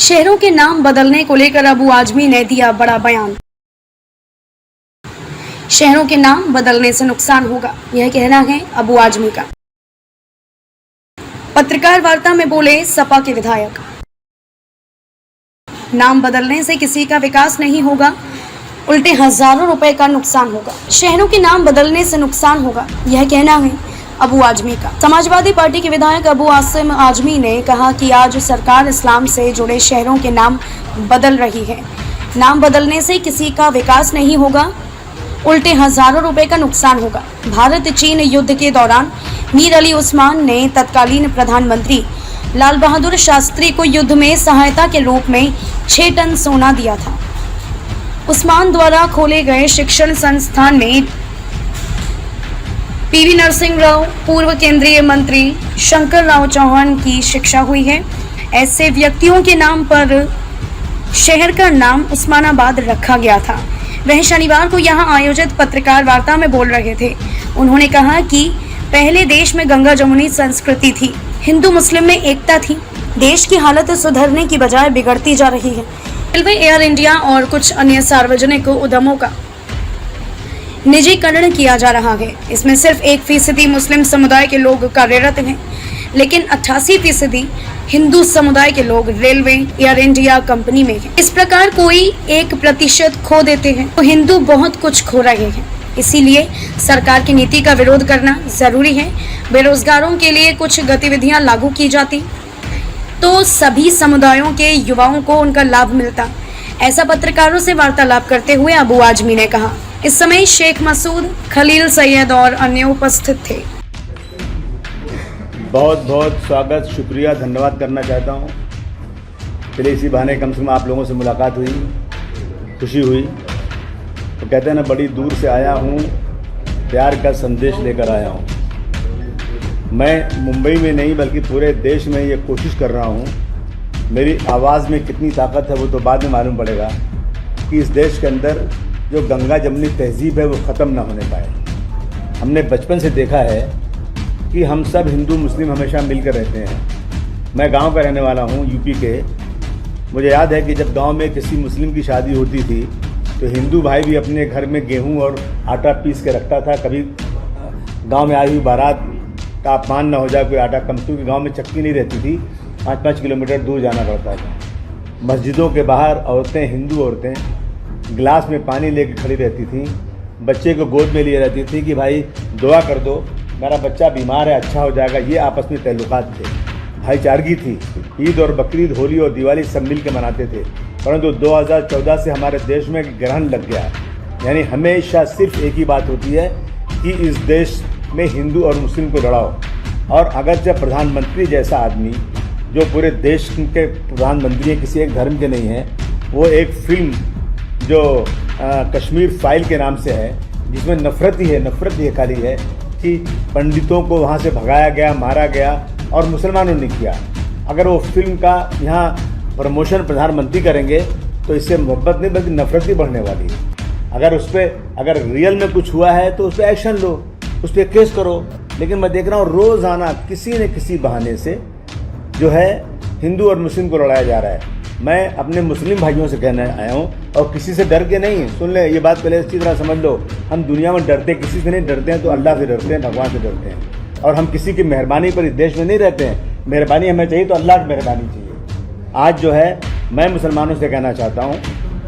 शहरों के नाम बदलने को लेकर अबू आजमी ने दिया बड़ा बयान। शहरों के नाम बदलने से नुकसान होगा, यह कहना है अबू आजमी का। पत्रकार वार्ता में बोले सपा के विधायक, नाम बदलने से किसी का विकास नहीं होगा, उल्टे हजारों रुपए का नुकसान होगा। शहरों के नाम बदलने से नुकसान होगा, यह कहना है अबू आजमी का। समाजवादी पार्टी के विधायक अबू आसिम आजमी ने कहा कि आज सरकार इस्लाम से जुड़े शहरों के नाम बदल रही है। नाम बदलने से किसी का विकास नहीं होगा, उल्टे हजारों रुपए का नुकसान होगा। भारत चीन युद्ध के दौरान मीर अली उस्मान ने तत्कालीन प्रधानमंत्री लाल बहादुर शास्त्री को युद्ध में सहायता के रूप में 6 टन सोना दिया था। उस्मान द्वारा खोले गए शिक्षण संस्थान में पीवी नरसिंह राव, पूर्व केंद्रीय मंत्री शंकर राव चौहान की शिक्षा हुई है। ऐसे व्यक्तियों के नाम पर शहर का नाम उस्मानाबाद रखा गया था। वह शनिवार को यहां आयोजित पत्रकार वार्ता में बोल रहे थे। उन्होंने कहा कि पहले देश में गंगा जमुनी संस्कृति थी, हिंदू मुस्लिम में एकता थी। देश की हालत सुधरने की बजाय बिगड़ती जा रही है। रेलवे, एयर इंडिया और कुछ अन्य सार्वजनिक उद्यमों का निजीकरण किया जा रहा है। इसमें सिर्फ 1% मुस्लिम समुदाय के लोग कार्यरत हैं, लेकिन 88% हिंदू समुदाय के लोग रेलवे, एयर इंडिया कंपनी में हैं। इस प्रकार कोई 1% खो देते हैं तो हिंदू बहुत कुछ खो रहे हैं। इसीलिए सरकार की नीति का विरोध करना जरूरी है। बेरोजगारों के लिए कुछ गतिविधियां लागू की जाती तो सभी समुदायों के युवाओं को उनका लाभ मिलता। ऐसा पत्रकारों से वार्तालाप करते हुए अबू आजमी ने कहा। इस समय शेख मसूद, खलील सैयद और अन्य उपस्थित थे। बहुत बहुत स्वागत, शुक्रिया, धन्यवाद करना चाहता हूँ। चलिए इसी बहाने कम से कम आप लोगों से मुलाकात हुई, खुशी हुई। तो कहते हैं ना, बड़ी दूर से आया हूँ, प्यार का संदेश लेकर आया हूँ। मैं मुंबई में नहीं बल्कि पूरे देश में ये कोशिश कर रहा हूँ। मेरी आवाज़ में कितनी ताकत है वो तो बाद में मालूम पड़ेगा कि इस देश के अंदर जो गंगा जमुनी तहजीब है वो ख़त्म ना होने पाए। हमने बचपन से देखा है कि हम सब हिंदू मुस्लिम हमेशा मिलकर रहते हैं। मैं गांव का रहने वाला हूं, यूपी के। मुझे याद है कि जब गांव में किसी मुस्लिम की शादी होती थी तो हिंदू भाई भी अपने घर में गेहूं और आटा पीस के रखता था। कभी गांव में आई हुई बारात का अपमान न हो जाए, कोई आटा कम, क्योंकि गाँव में चक्की नहीं रहती थी, 5-5 किलोमीटर दूर जाना पड़ता था। मस्जिदों के बाहर औरतें, हिंदू औरतें गिलास में पानी लेकर खड़ी रहती थी, बच्चे को गोद में लिए रहती थी कि भाई दुआ कर दो, मेरा बच्चा बीमार है, अच्छा हो जाएगा। ये आपस में ताल्लुकात थे, भाईचारगी थी। ईद और बकरीद, होली और दिवाली सब मिल के मनाते थे। परंतु 2014 से हमारे देश में ग्रहण लग गया। यानी हमेशा सिर्फ एक ही बात होती है कि इस देश में हिंदू और मुस्लिम को लड़ाओ। और अगर जब प्रधानमंत्री जैसा आदमी, जो पूरे देश के प्रधानमंत्री हैं, किसी एक धर्म के नहीं हैं, वो एक फिल्म जो कश्मीर फाइल के नाम से है, जिसमें नफ़रत ही खाली है कि पंडितों को वहाँ से भगाया गया, मारा गया और मुसलमानों ने किया। अगर वो फिल्म का यहाँ प्रमोशन प्रधानमंत्री करेंगे तो इससे मोहब्बत नहीं बल्कि नफ़रत ही बढ़ने वाली है। अगर उस पर अगर रियल में कुछ हुआ है तो उस पर एक्शन लो, उस पर केस करो। लेकिन मैं देख रहा हूँ रोज़ाना किसी न किसी बहाने से जो है हिंदू और मुस्लिम को लड़ाया जा रहा है। मैं अपने मुस्लिम भाइयों से कहने आया हूँ, और किसी से डर के नहीं। सुन ले, ये बात पहले अच्छी तरह समझ लो। हम दुनिया में डरते किसी से नहीं, डरते हैं तो अल्लाह से डरते हैं, भगवान से डरते हैं। और हम किसी की मेहरबानी पर इस देश में नहीं रहते हैं। मेहरबानी हमें चाहिए तो अल्लाह की मेहरबानी चाहिए। आज जो है मैं मुसलमानों से कहना चाहता हूँ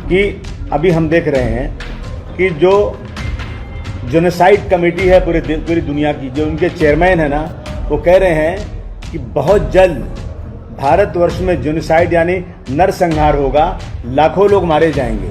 कि अभी हम देख रहे हैं कि जो जेनोसाइड कमेटी है पूरी दुनिया की, जो उनके चेयरमैन है ना, वो कह रहे हैं कि बहुत जल्द भारतवर्ष में जेनोसाइड यानी नरसंहार होगा, लाखों लोग मारे जाएंगे,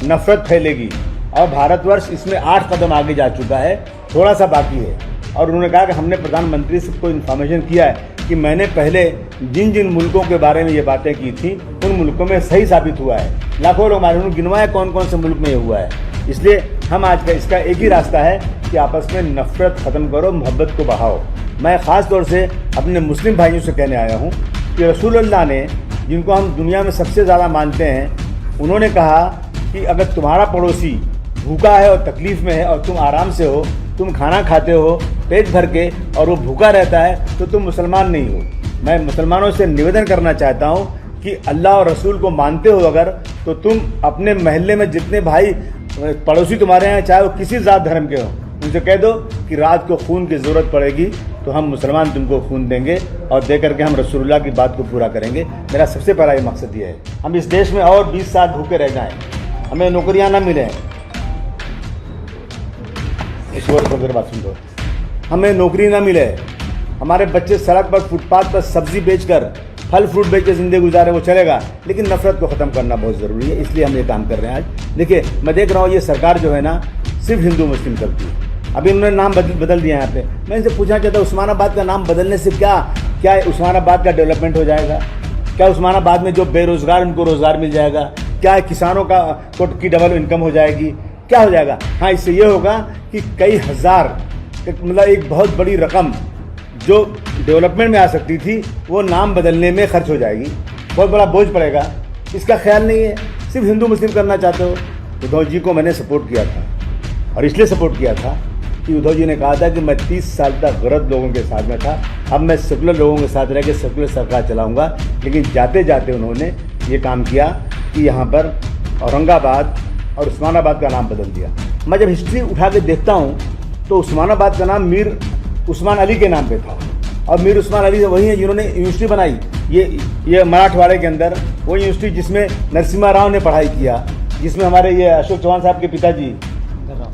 नफरत फैलेगी। और भारतवर्ष इसमें 8 कदम आगे जा चुका है, थोड़ा सा बाकी है। और उन्होंने कहा कि हमने प्रधानमंत्री से को इन्फॉर्मेशन किया है कि मैंने पहले जिन जिन मुल्कों के बारे में ये बातें की थी उन मुल्कों में सही साबित हुआ है, लाखों लोग मारे। उन्होंने गिनवाया कौन कौन से मुल्क में ये हुआ है। इसलिए हम आज का इसका एक ही रास्ता है कि आपस में नफरत ख़त्म करो, मोहब्बत को बढ़ाओ। मैं ख़ास तौर से अपने मुस्लिम भाइयों से कहने आया हूँ कि रसूलुल्लाह ने, जिनको हम दुनिया में सबसे ज़्यादा मानते हैं, उन्होंने कहा कि अगर तुम्हारा पड़ोसी भूखा है और तकलीफ़ में है और तुम आराम से हो, तुम खाना खाते हो पेट भर के और वो भूखा रहता है, तो तुम मुसलमान नहीं हो। मैं मुसलमानों से निवेदन करना चाहता हूँ कि अल्लाह और रसूल को मानते हो अगर, तो तुम अपने मोहल्ले में जितने भाई पड़ोसी तुम्हारे हैं, चाहे वो किसी जात धर्म के हो, उनसे कह दो कि रात को खून की ज़रूरत पड़ेगी तो हम मुसलमान तुमको खून देंगे और दे करके हम रसूलुल्लाह की बात को पूरा करेंगे। मेरा सबसे पहला ये मकसद ये है। हम इस देश में और 20 साल भूखे रह जाएं, हमें नौकरियां ना मिलें, इस और बात सुन दो, हमें नौकरी ना मिले, हमारे बच्चे सड़क पर फुटपाथ पर सब्जी बेचकर, फल फ्रूट बेच के ज़िंदगी गुजारे, वो चलेगा, लेकिन नफरत को ख़त्म करना बहुत ज़रूरी है। इसलिए हम ये काम कर रहे हैं आज। देखिए, मैं देख रहा हूँ ये सरकार जो है ना, सिर्फ हिंदू मुस्लिम चलती है। अभी उन्होंने नाम बदल दिया यहाँ पे। मैं इनसे पूछना चाहता हूँ, उस्मानाबाद का नाम बदलने से क्या उस्मानाबाद का डेवलपमेंट हो जाएगा? क्या उस्मानाबाद में जो बेरोज़गार उनको रोज़गार मिल जाएगा? क्या किसानों की डबल इनकम हो जाएगी? क्या हो जाएगा? हाँ, इससे ये होगा कि कई हज़ार, मतलब एक बहुत बड़ी रकम जो डेवलपमेंट में आ सकती थी, वो नाम बदलने में खर्च हो जाएगी, बहुत बड़ा बोझ पड़ेगा। इसका ख्याल नहीं है, सिर्फ हिंदू मुस्लिम करना चाहते हो। उद्धव जी को मैंने सपोर्ट किया था, और इसलिए सपोर्ट किया था कि उद्धव जी ने कहा था कि मैं 30 साल तक गलत लोगों के साथ में था, अब मैं सेकुलर लोगों के साथ रह के सेकुलर सरकार चलाऊँगा। लेकिन जाते जाते उन्होंने ये काम किया कि यहाँ पर औरंगाबाद और उस्मानाबाद का नाम बदल दिया। मैं जब हिस्ट्री उठा के देखता हूँ तो उस्मानाबाद का नाम मीर उस्मान अली के नाम पे था, और मीर उस्मान अली वही हैं जिन्होंने यूनिवर्सिटी बनाई, ये मराठवाड़े के अंदर वो यूनिवर्सिटी जिसमें नरसिम्हा राव ने पढ़ाई किया, जिसमें हमारे ये अशोक चौहान साहब के पिताजी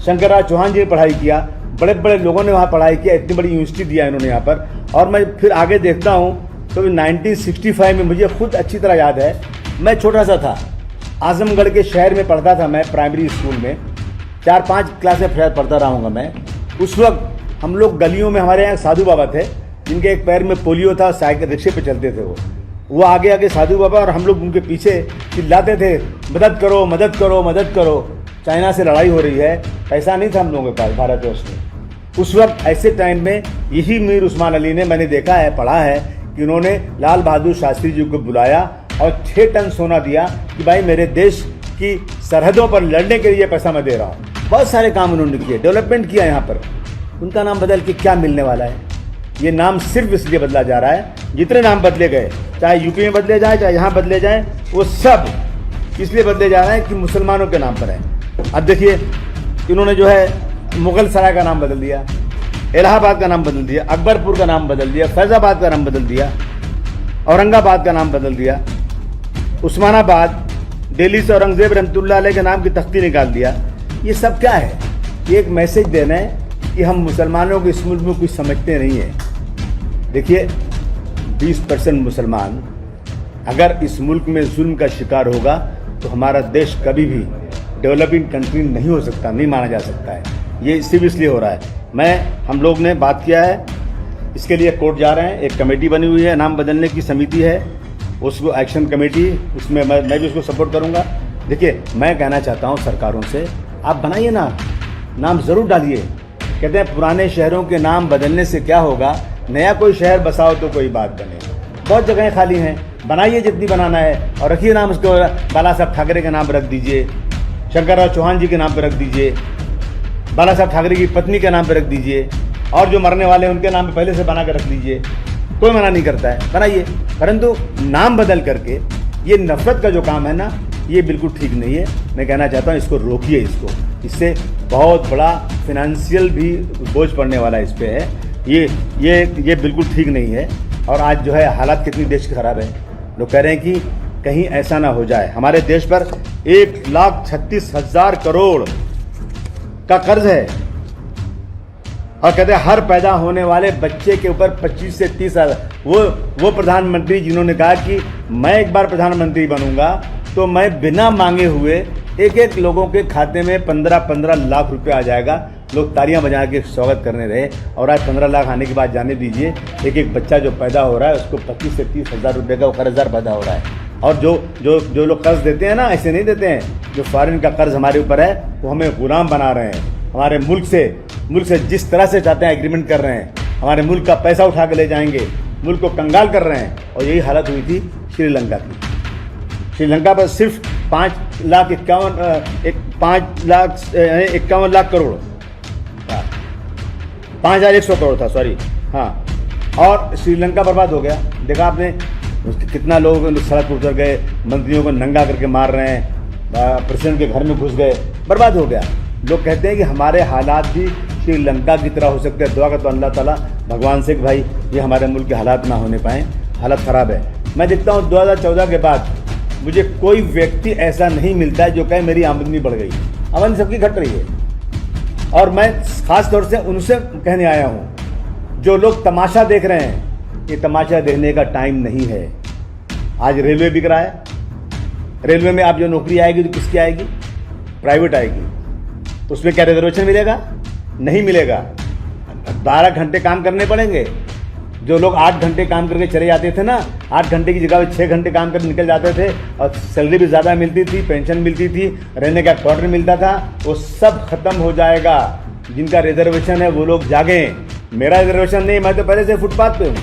शंकरराव चौहान जी ने पढ़ाई किया। बड़े बड़े लोगों ने वहाँ पढ़ाई किया, इतनी बड़ी यूनिवर्सिटी दिया इन्होंने यहाँ पर। और मैं फिर आगे देखता हूँ तो 1965 में, मुझे खुद अच्छी तरह याद है, मैं छोटा सा था, आजमगढ़ के शहर में पढ़ता था, मैं प्राइमरी स्कूल में 4-5 क्लासें पढ़ता रहा हूँगा मैं। उस वक्त हम लोग गलियों में, हमारे यहाँ साधु बाबा थे जिनके एक पैर में पोलियो था, साइकिल रिक्शे पे चलते थे वो आगे आगे साधु बाबा, और हम लोग उनके पीछे चिल्लाते थे, मदद करो मदद करो मदद करो, चाइना से लड़ाई हो रही है। पैसा नहीं था हम लोगों के पास भारतवर्ष में उस वक्त। ऐसे टाइम में यही मीर उस्मान अली ने, मैंने देखा है, पढ़ा है कि उन्होंने लाल बहादुर शास्त्री जी को बुलाया और 6 टन सोना दिया कि भाई मेरे देश की सरहदों पर लड़ने के लिए पैसा मैं दे रहा हूँ। बहुत सारे काम उन्होंने किए, डेवलपमेंट किया यहाँ पर। उनका नाम बदल के क्या मिलने वाला है? ये नाम सिर्फ इसलिए बदला जा रहा है, जितने नाम बदले गए, चाहे यूपी में बदले जाए, चाहे यहाँ बदले जाए, वो सब इसलिए बदले जा रहे हैं कि मुसलमानों के नाम पर है। अब देखिए, इन्होंने जो है मुगल सराय का नाम बदल दिया, इलाहाबाद का नाम बदल दिया, अकबरपुर का नाम बदल दिया, फैज़ाबाद का नाम बदल दिया, औरंगाबाद का नाम बदल दिया, उस्मानाबाद, दिल्ली से औरंगज़ेब रहमतुल्लाह अलैह के नाम की तख्ती निकाल दिया। ये सब क्या है? ये एक मैसेज देना है कि हम मुसलमानों को इस मुल्क में कुछ समझते नहीं हैं। देखिए, 20% मुसलमान अगर इस मुल्क में जुल्म का शिकार होगा तो हमारा देश कभी भी डेवलपिंग कंट्री नहीं हो सकता, नहीं माना जा सकता है। ये सिर्फ इसलिए हो रहा है। हम लोग ने बात किया है, इसके लिए कोर्ट जा रहे हैं, एक कमेटी बनी हुई है, नाम बदलने की समिति है, उसको एक्शन कमेटी, उसमें मैं भी उसको सपोर्ट करूँगा। देखिए, मैं कहना चाहता हूँ सरकारों से, आप बनाइए नाम ज़रूर डालिए। कहते हैं पुराने शहरों के नाम बदलने से क्या होगा, नया कोई शहर बसाओ तो कोई बात बने। बहुत जगहें खाली हैं, बनाइए जितनी बनाना है, और रखिए नाम उसको, बाला साहब ठाकरे के नाम पर रख दीजिए, शंकरराव चौहान जी के नाम पर रख दीजिए, बाला साहब ठाकरे की पत्नी के नाम पर रख दीजिए, और जो मरने वाले हैं उनके नाम पर पहले से बना कर रख लीजिए। कोई मना नहीं करता है, बनाइए। परंतु नाम बदल करके ये नफरत का जो काम है ना, ये बिल्कुल ठीक नहीं है। मैं कहना चाहता हूँ इसको रोकिए, इससे बहुत बड़ा फिनेंशियल भी बोझ पड़ने वाला इस पे है। ये बिल्कुल ठीक नहीं है। और आज जो है हालात कितनी देश की ख़राब है, लोग कह रहे हैं कि कहीं ऐसा ना हो जाए। हमारे देश पर 1,36,000 करोड़ का कर्ज है, और कहते हैं हर पैदा होने वाले बच्चे के ऊपर 25 से 30 हज़ार। वो प्रधानमंत्री जिन्होंने कहा कि मैं एक बार प्रधानमंत्री बनूंगा तो मैं बिना मांगे हुए एक लोगों के खाते में 15-15 लाख रुपए आ जाएगा। लोग तालियां बजा के स्वागत करने रहे, और आज 15 लाख आने के बाद जाने दीजिए, एक बच्चा जो पैदा हो रहा है उसको 25 से 30 हज़ार रुपये का कर्जदार पैदा हो रहा है। और जो लोग कर्ज देते हैं ना, ऐसे नहीं देते हैं। जो फॉरेन का कर्ज हमारे ऊपर है वो हमें गुलाम बना रहे हैं। हमारे मुल्क से जिस तरह से चाहते हैं एग्रीमेंट कर रहे हैं, हमारे मुल्क का पैसा उठा के ले जाएंगे, मुल्क को कंगाल कर रहे हैं। और यही हालत हुई थी श्रीलंका की। श्रीलंका पर सिर्फ 5,51,000 करोड़, 5,100 करोड़ था, सॉरी, हाँ, और श्रीलंका बर्बाद हो गया। देखा आपने कितना लोग सड़क पर उतर गए, मंत्रियों को नंगा करके मार रहे हैं, प्रेसिडेंट के घर में घुस गए, बर्बाद हो गया। लोग कहते हैं कि हमारे हालात भी श्रीलंका की तरह हो सकते हैं। दुआ करता हूं अल्लाह ताला भगवान से कि भाई ये हमारे मुल्क के हालात ना होने पाएँ, हालत ख़राब है। मैं देखता हूँ 2014 के बाद मुझे कोई व्यक्ति ऐसा नहीं मिलता है जो कहे मेरी आमदनी बढ़ गई। आमदनी सबकी घट रही है, और मैं ख़ास तौर से उनसे कहने आया हूँ जो लोग तमाशा देख रहे हैं। ये तमाशा देखने का टाइम नहीं है। आज रेलवे बिक रहा है, रेलवे में आप जो नौकरी आएगी तो किसकी आएगी? प्राइवेट आएगी। तो उसमें क्या रिजर्वेशन मिलेगा? नहीं मिलेगा। 12 घंटे काम करने पड़ेंगे। जो लोग 8 घंटे काम करके चले जाते थे ना, 8 घंटे की जगह 6 घंटे काम करके निकल जाते थे, और सैलरी भी ज़्यादा मिलती थी, पेंशन मिलती थी, रहने का क्वार्टर मिलता था, वो सब खत्म हो जाएगा। जिनका रिजर्वेशन है वो लोग जागें। मेरा रिजर्वेशन नहीं, मैं तो पहले से फुटपाथ पे हूँ।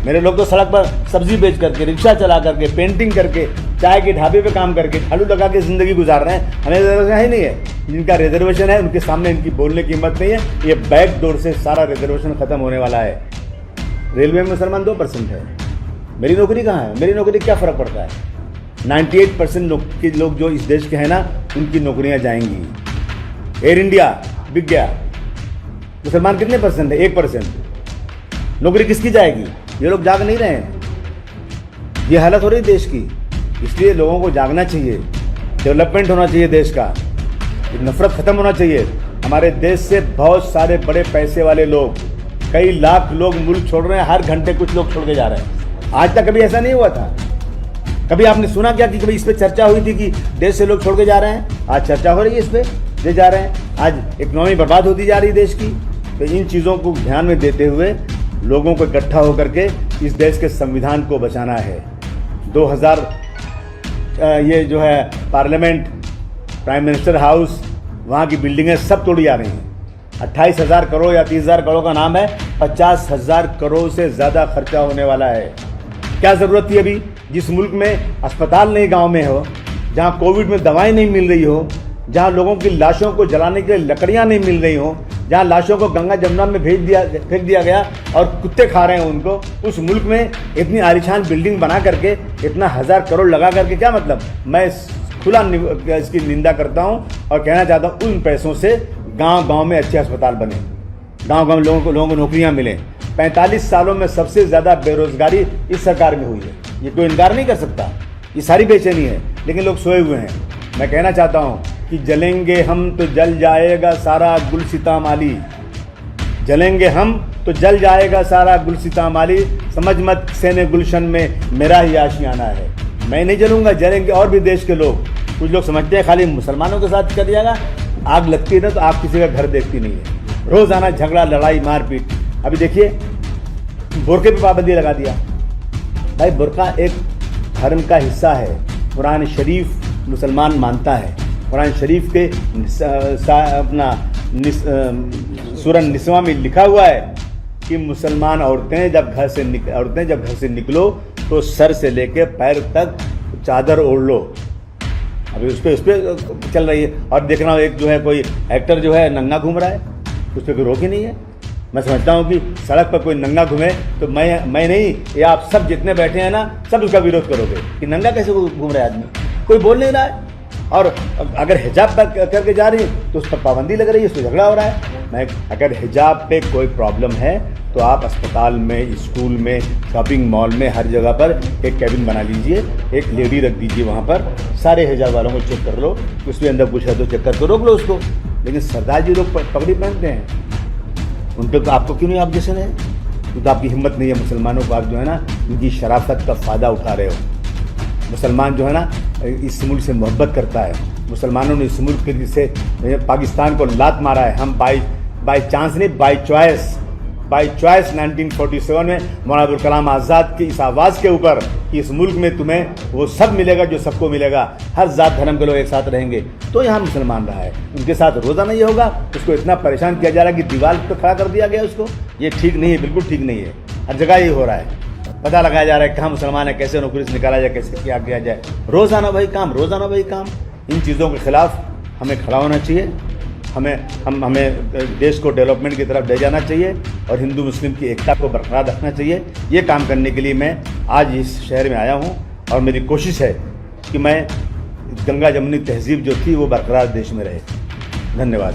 मेरे लोग तो सड़क पर सब्जी बेच करके, रिक्शा चला करके, पेंटिंग करके, चाय के ढाबे पे काम करके, झाड़ू लगा के ज़िंदगी गुजार रहे हैं। हमें रिजर्वेशन ही नहीं है। जिनका रिजर्वेशन है उनके सामने इनकी बोलने की हिम्मत नहीं है। ये बैक डोर से सारा रिजर्वेशन खत्म होने वाला है। रेलवे में मुसलमान 2% है। मेरी नौकरी कहाँ है? मेरी नौकरी क्या फ़र्क पड़ता है? 98% लोग जो इस देश के हैं ना, उनकी नौकरियाँ जाएंगी। एयर इंडिया बिक गया, मुसलमान कितने परसेंट है? 1%। नौकरी किसकी जाएगी? ये लोग जाग नहीं रहे हैं। ये हालत हो रही देश की। इसलिए लोगों को जागना चाहिए, डेवलपमेंट होना चाहिए देश का, नफरत खत्म होना चाहिए। हमारे देश से बहुत सारे बड़े पैसे वाले लोग, कई लाख लोग मुल्क छोड़ रहे हैं। हर घंटे कुछ लोग छोड़ के जा रहे हैं। आज तक कभी ऐसा नहीं हुआ था। कभी आपने सुना क्या कि कभी इस पर चर्चा हुई थी कि देश से लोग छोड़ के जा रहे हैं? आज चर्चा हो रही है इस पर, दे जा रहे हैं। आज इकोनॉमी बर्बाद होती जा रही है देश की। तो इन चीज़ों को ध्यान में देते हुए लोगों को इकट्ठा होकर के इस देश के संविधान को बचाना है। 2000 ये जो है पार्लियामेंट, प्राइम मिनिस्टर हाउस, वहाँ की बिल्डिंगें सब तोड़ी जा रही हैं। 28,000 करोड़ या 30,000 करोड़ का नाम है, 50,000 करोड़ से ज़्यादा खर्चा होने वाला है। क्या ज़रूरत थी अभी? जिस मुल्क में अस्पताल नहीं गांव में हो, जहां कोविड में दवाएं नहीं मिल रही हो, जहां लोगों की लाशों को जलाने के लिए लकड़ियां नहीं मिल रही हो, जहां लाशों को गंगा जमुना में फेंक दिया गया और कुत्ते खा रहे हैं उनको, उस मुल्क में इतनी आलीशान बिल्डिंग बना करके, इतना 1000 करोड़ लगा करके क्या मतलब? मैं खुला इसकी निंदा करता हूं और कहना चाहता हूं उन पैसों से गांव-गांव में अच्छे अस्पताल बने, गांव-गांव लोगों को नौकरियां मिलें। 45 सालों में सबसे ज़्यादा बेरोजगारी इस सरकार में हुई है, ये कोई इनकार नहीं कर सकता। ये सारी बेचैनी है, लेकिन लोग सोए हुए हैं। मैं कहना चाहता हूँ कि जलेंगे हम तो जल जाएगा सारा गुलसिता माली, जलेंगे हम तो जल जाएगा सारा गुलसिता माली, समझ मत सेने गुलशन में मेरा ही आशियाना है। मैं नहीं जलूंगा, जलेंगे और भी देश के लोग। कुछ लोग समझते हैं खाली मुसलमानों के साथ कर जाएगा, आग लगती है ना तो आग किसी का घर देखती नहीं है। रोज़ाना झगड़ा, लड़ाई, मारपीट। अभी देखिए बुरके पे पाबंदी लगा दिया। भाई बुरका एक धर्म का हिस्सा है, कुरान शरीफ मुसलमान मानता है। कुरान शरीफ के सूरह निस्वा में लिखा हुआ है कि मुसलमान औरतें जब घर से निकलो तो सर से लेके पैर तक चादर ओढ़ लो। अभी उस पर चल रही है। और देखना एक जो है कोई एक्टर जो है नंगा घूम रहा है, उस पर कोई रोक ही नहीं है। मैं समझता हूँ कि सड़क पर कोई नंगा घूमे तो मैं नहीं, ये आप सब जितने बैठे हैं ना, सब उसका विरोध करोगे कि नंगा कैसे घूम रहा है आदमी, कोई बोल नहीं रहा है। और अगर हिजाब करके जा रही है तो उस पर पाबंदी लग रही है, उस पर झगड़ा हो रहा है। अगर हिजाब पे कोई प्रॉब्लम है तो आप अस्पताल में, स्कूल में, शॉपिंग मॉल में, हर जगह पर एक कैबिन बना लीजिए, एक लेडी रख दीजिए वहाँ पर, सारे हिजाब वालों को चेक कर लो, उसके अंदर कुछ है तो चेक करके रोक लो उसको। लेकिन सरदार जी लोग पगड़ी पहनते हैं, उन पर तो आपको क्यों नहीं ऑब्जेक्शन है? तो आपकी हिम्मत नहीं है मुसलमानों को, आप जो है ना उनकी शराफत का फ़ायदा उठा रहे हो। मुसलमान जो है ना इस मुल्क से मोहब्बत करता है। मुसलमानों ने इस मुल्क के से पाकिस्तान को लात मारा है। हम बाई चांस नहीं, बाई चॉइस 1947 में मौलाना अबुल कलाम आज़ाद की इस आवाज़ के ऊपर कि इस मुल्क में तुम्हें वो सब मिलेगा जो सबको मिलेगा, हर जात धर्म के लोग एक साथ रहेंगे, तो यहाँ मुसलमान रहा है। उनके साथ रोज़ा नहीं होगा, उसको इतना परेशान किया जा रहा है कि दीवार पर खड़ा कर दिया गया उसको। ये ठीक नहीं है, बिल्कुल ठीक नहीं है। हर जगह ये हो रहा है, पता लगाया जा रहा है कहाँ मुसलमान है, कैसे नौकरी से निकाला जाए, कैसे क्या किया जाए। रोज़ाना वही काम, रोज़ाना वही काम। इन चीज़ों के खिलाफ हमें खड़ा होना चाहिए। हमें देश को डेवलपमेंट की तरफ ले जाना चाहिए और हिंदू मुस्लिम की एकता को बरकरार रखना चाहिए। ये काम करने के लिए मैं आज इस शहर में आया हूँ और मेरी कोशिश है कि मैं गंगा जमुनी तहजीब जो थी वो बरकरार देश में रहे। धन्यवाद।